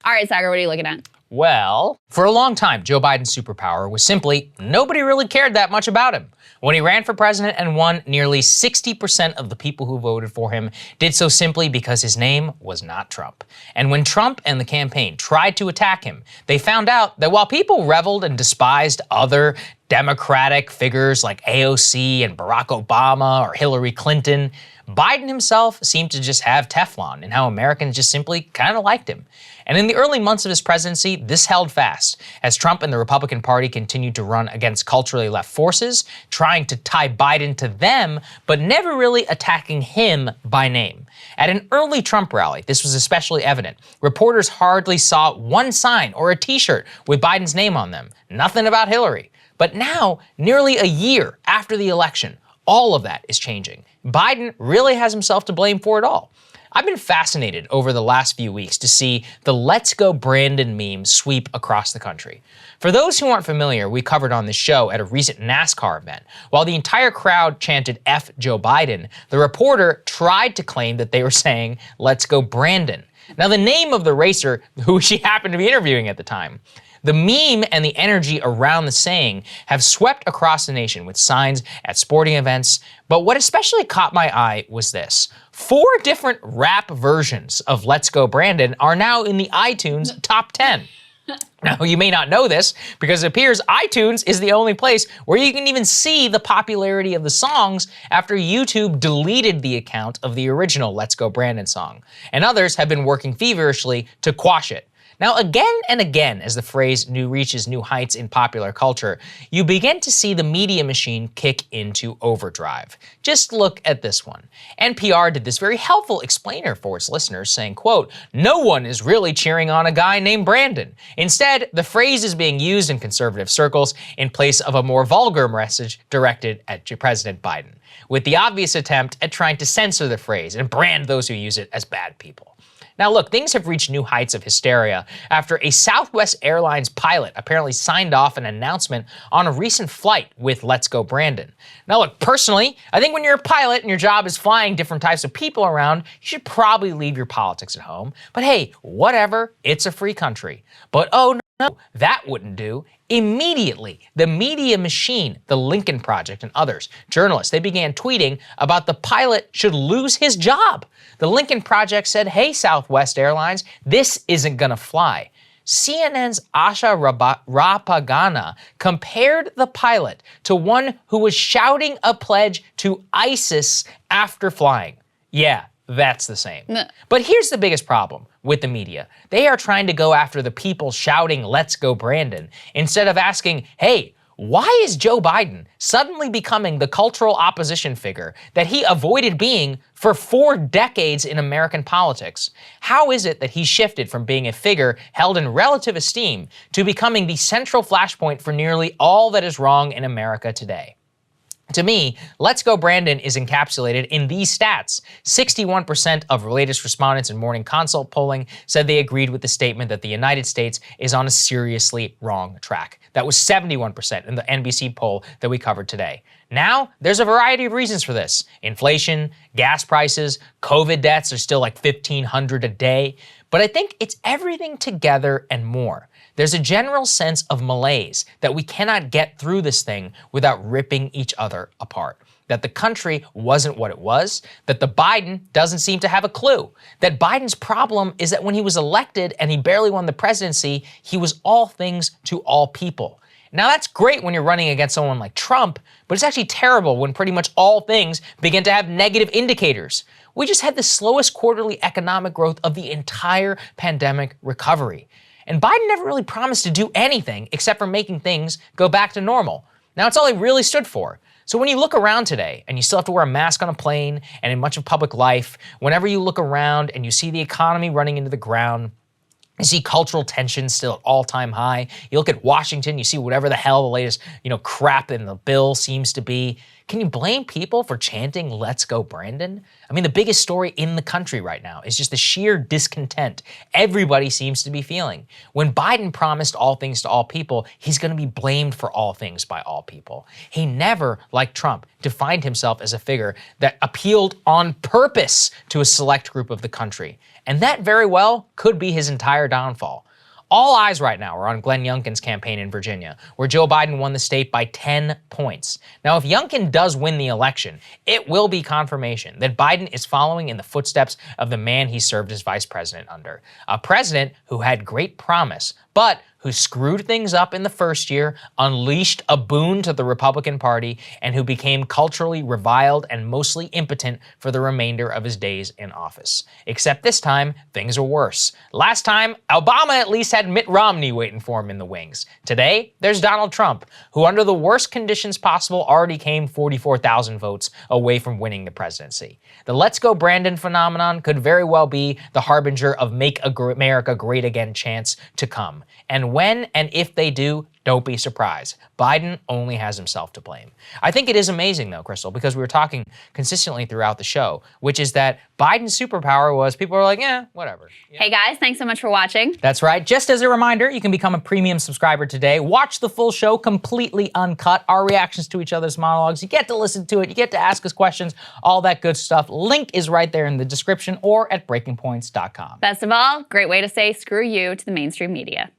All right, Saagar, what are you looking at? Well, for a long time, Joe Biden's superpower was simply nobody really cared that much about him. When he ran for president and won, nearly 60% of the people who voted for him did so simply because his name was not Trump. And when Trump and the campaign tried to attack him, they found out that while people reveled and despised other Democratic figures like AOC and Barack Obama or Hillary Clinton, Biden himself seemed to just have Teflon in how Americans just simply kind of liked him. And in the early months of his presidency, this held fast as Trump and the Republican Party continued to run against culturally left forces, trying to tie Biden to them, but never really attacking him by name. At an early Trump rally, this was especially evident. Reporters hardly saw one sign or a t-shirt with Biden's name on them. Nothing about Hillary. But now, nearly a year after the election, all of that is changing. Biden really has himself to blame for it all. I've been fascinated over the last few weeks to see the Let's Go Brandon meme sweep across the country. For those who aren't familiar, we covered on this show at a recent NASCAR event. While the entire crowd chanted F Joe Biden, the reporter tried to claim that they were saying, Let's Go Brandon. Now, the name of the racer who she happened to be interviewing at the time. The meme and the energy around the saying have swept across the nation with signs at sporting events, but what especially caught my eye was this. 4 different rap versions of Let's Go Brandon are now in the iTunes top 10. Now, you may not know this because it appears iTunes is the only place where you can even see the popularity of the songs after YouTube deleted the account of the original Let's Go Brandon song, and others have been working feverishly to quash it. Now, again and again, as the phrase reaches new heights in popular culture, you begin to see the media machine kick into overdrive. Just look at this one. NPR did this very helpful explainer for its listeners saying, quote, no one is really cheering on a guy named Brandon. Instead, the phrase is being used in conservative circles in place of a more vulgar message directed at President Biden, with the obvious attempt at trying to censor the phrase and brand those who use it as bad people. Now look, things have reached new heights of hysteria after a Southwest Airlines pilot apparently signed off an announcement on a recent flight with Let's Go Brandon. Now look, personally, I think when you're a pilot and your job is flying different types of people around, you should probably leave your politics at home. But hey, whatever, it's a free country. But oh no, that wouldn't do. Immediately, the media machine, the Lincoln Project and others, journalists, they began tweeting about the pilot should lose his job. The Lincoln Project said, hey, Southwest Airlines, this isn't gonna fly. CNN's Asha Rapagana compared the pilot to one who was shouting a pledge to ISIS after flying. Yeah, that's the same. But here's the biggest problem with the media. They are trying to go after the people shouting, Let's Go Brandon, instead of asking, hey, why is Joe Biden suddenly becoming the cultural opposition figure that he avoided being for 4 decades in American politics? How is it that he shifted from being a figure held in relative esteem to becoming the central flashpoint for nearly all that is wrong in America today? To me, Let's Go Brandon is encapsulated in these stats. 61% of latest respondents in Morning Consult polling said they agreed with the statement that the United States is on a seriously wrong track. That was 71% in the NBC poll that we covered today. Now, there's a variety of reasons for this. Inflation, gas prices, COVID deaths are still like 1,500 a day. But I think it's everything together and more. There's a general sense of malaise that we cannot get through this thing without ripping each other apart. That the country wasn't what it was, that the Biden doesn't seem to have a clue, that Biden's problem is that when he was elected and he barely won the presidency, he was all things to all people. Now that's great when you're running against someone like Trump, but it's actually terrible when pretty much all things begin to have negative indicators. We just had the slowest quarterly economic growth of the entire pandemic recovery. And Biden never really promised to do anything except for making things go back to normal. Now, it's all he really stood for. So when you look around today and you still have to wear a mask on a plane and in much of public life, whenever you look around and you see the economy running into the ground, you see cultural tensions still at all-time high. You look at Washington, you see whatever the hell the latest, crap in the bill seems to be. Can you blame people for chanting, Let's Go Brandon? I mean, the biggest story in the country right now is just the sheer discontent everybody seems to be feeling. When Biden promised all things to all people, he's going to be blamed for all things by all people. He never, like Trump, defined himself as a figure that appealed on purpose to a select group of the country. And that very well could be his entire downfall. All eyes right now are on Glenn Youngkin's campaign in Virginia, where Joe Biden won the state by 10 points. Now, if Youngkin does win the election, it will be confirmation that Biden is following in the footsteps of the man he served as vice president under. A president who had great promise, but who screwed things up in the first year, unleashed a boon to the Republican Party, and who became culturally reviled and mostly impotent for the remainder of his days in office. Except this time, things are worse. Last time, Obama at least had Mitt Romney waiting for him in the wings. Today, there's Donald Trump, who under the worst conditions possible already came 44,000 votes away from winning the presidency. The Let's Go Brandon phenomenon could very well be the harbinger of Make America Great Again chants to come. And when and if they do, don't be surprised. Biden only has himself to blame. I think it is amazing though, Crystal, because we were talking consistently throughout the show, which is that Biden's superpower was people were like, yeah, whatever. Yeah. Hey guys, thanks so much for watching. That's right. Just as a reminder, you can become a premium subscriber today. Watch the full show completely uncut, our reactions to each other's monologues. You get to listen to it. You get to ask us questions, all that good stuff. Link is right there in the description or at breakingpoints.com. Best of all, great way to say screw you to the mainstream media.